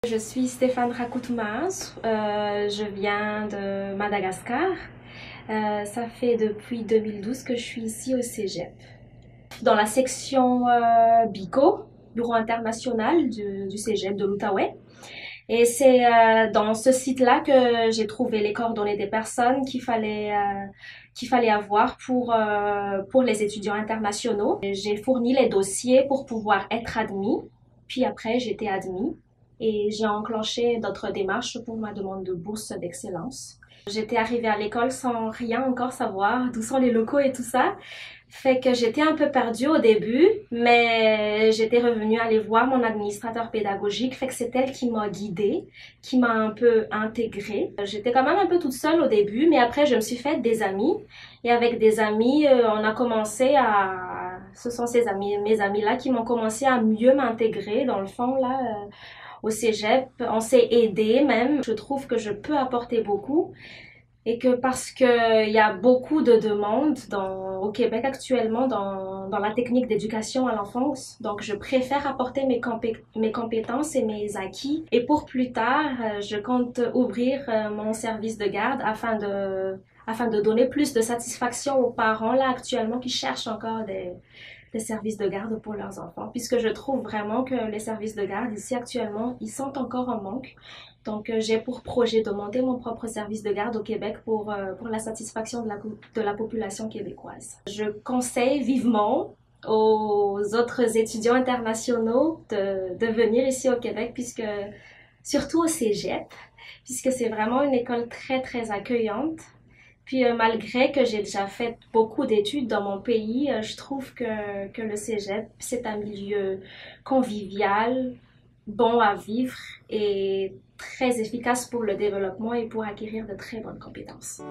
Je suis Stéphane Rakoutoumaz, je viens de Madagascar. Ça fait depuis 2012 que je suis ici au Cégep. Dans la section BICO, Bureau international du Cégep de l'Outaouais. Et c'est dans ce site-là que j'ai trouvé les coordonnées des personnes qu'il fallait avoir pour les étudiants internationaux. J'ai fourni les dossiers pour pouvoir être admis. Puis après, j'ai été admis et j'ai enclenché d'autres démarches pour ma demande de bourse d'excellence. J'étais arrivée à l'école sans rien encore savoir, d'où sont les locaux et tout ça. Fait que j'étais un peu perdue au début, mais j'étais revenue aller voir mon administrateur pédagogique. Fait que c'est elle qui m'a guidée, qui m'a un peu intégrée. J'étais quand même un peu toute seule au début, mais après je me suis fait des amis. Et avec des amis, on a commencé à... Ce sont mes amis-là qui m'ont commencé à mieux m'intégrer dans le fond, là, au cégep. On s'est aidés même. Je trouve que je peux apporter beaucoup. Et que parce qu'il y a beaucoup de demandes au Québec actuellement dans la technique d'éducation à l'enfance. Donc, je préfère apporter mes compétences et mes acquis. Et pour plus tard, je compte ouvrir mon service de garde afin de donner plus de satisfaction aux parents là actuellement qui cherchent encore des services de garde pour leurs enfants, puisque je trouve vraiment que les services de garde ici actuellement, ils sont encore en manque. Donc, j'ai pour projet de monter mon propre service de garde au Québec pour la satisfaction de la population québécoise. Je conseille vivement aux autres étudiants internationaux de venir ici au Québec, surtout au Cégep, puisque c'est vraiment une école très, très accueillante. Puis malgré que j'ai déjà fait beaucoup d'études dans mon pays, je trouve que le Cégep, c'est un milieu convivial, bon à vivre et très efficace pour le développement et pour acquérir de très bonnes compétences.